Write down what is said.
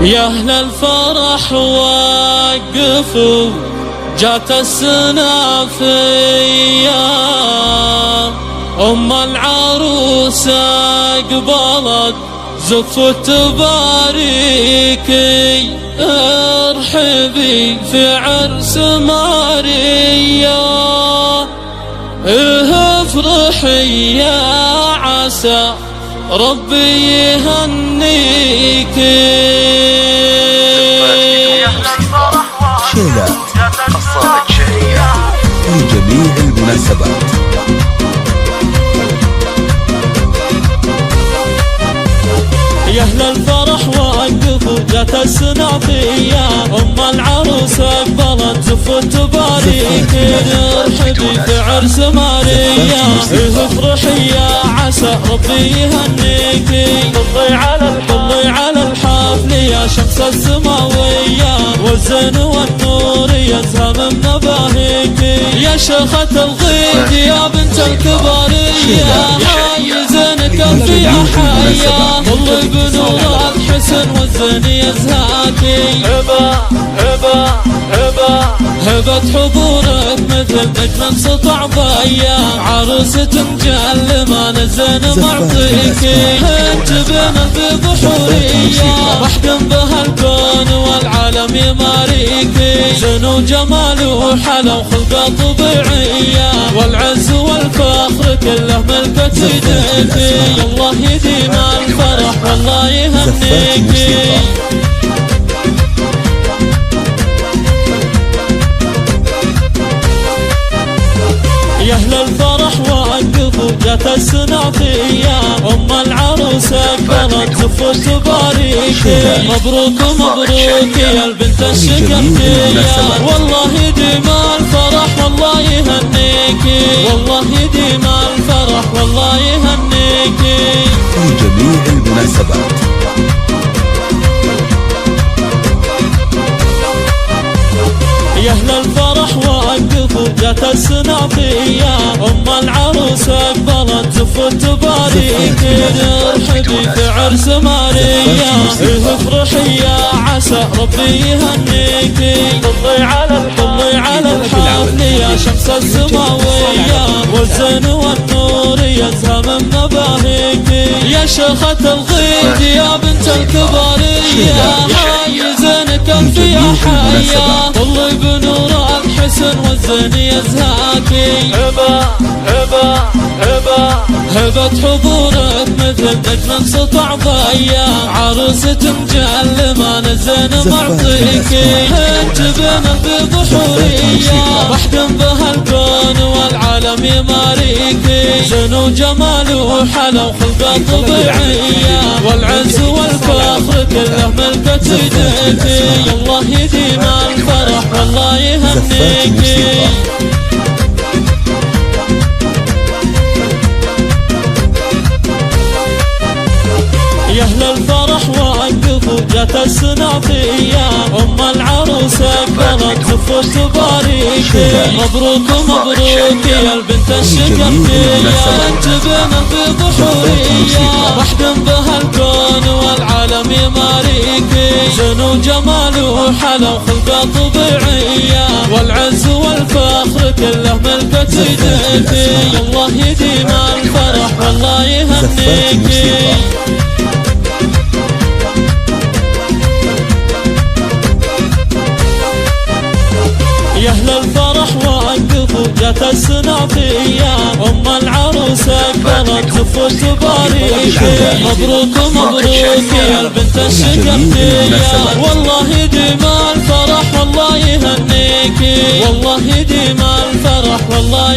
يا أهل الفرح وقفوا، جات السنافية، أم العروسة قبلت زف تباريكي، ارحبي في عرس ماريا، افرحي يا عسى ربي يهنيكي. شيلات قصائد شهرية لجميع المناسبات. يا أهل الفرح وقفوا، جات السنافية، أم العروسة قبلت زف تباريكي، ارحبي في عرس ماريا، افرحي يا عسى ربي يهنيكي. طلي على الحفل يا شمس السماوية، والزين والنور يزهى من مباهيكي، يا شيخة الغيد يا بنت الكبارية، هاي زينك في حيا، طلي بنور الحسن والزين يزهاكي. هبة حضورك مثل نجم سطع ضيا، عروسة مجلمة الزين معطيكي، انت بنت بحورية، وحدة بها الكون والعالم يماريكي، زين وجمال وحلا وخلقة طبيعية، والعز والفخر كله ملكة يديكي، الله يديم الفرح والله يهنيكي. يا أهل الفرح وقفوا، جات السنافية، أم العروسة قبلت زف تباريكي، مبروك مبروك يا البنت الشقرتية، والله يديم الفرح والله يهنيكي، والله يديم الفرح والله يهنيكي. في جميع المناسبات. يا أهل الفرح وقفوا، جات السنافية، أم العروسة قبلت زف تباريكي، ارحبي في عرس ماريا، افرحي يا عسى ربي يهنيكي. طلي على الحفل يا شمس السماوية، والزين والنور يزهى من مباهيكي، يا شيخة الغيد يا بنت الكبارية، هاي زينك في حيا، طلي بنور الحسن والزين يزهاكي. هبة حضورك مثل نجم سطع ضيا، عروسة مجلمة الزين معطيكي، انت بنت بحورية، وحدة بها الكون والعالم يماريكي، زين وجمال وحلا وخلقة طبيعية، والعز والفخر كله ملكة يديكي، الله يديم الفرح والله يهنيكي. يا أهل الفرح وقفوا، جات السنافية، أم العروسة قبلت زف تباريكي، مبروك مبروك يا البنت الشقرتية، انت بنت بحورية، وحدة بها الكون والعالم يماريكي، زين وجمال وحلا وخلقة طبيعية، والعز والفخر كله ملكة يديكي، الله يديم الفرح والله يهنيكي. يا أهل الفرح وقفوا، جات السنافية، أم العروسة قبلت زف تباريكي، مبروك مبروك يا البنت الشقرتية، والله يديم الفرح والله يهنيكي، والله يديم الفرح والله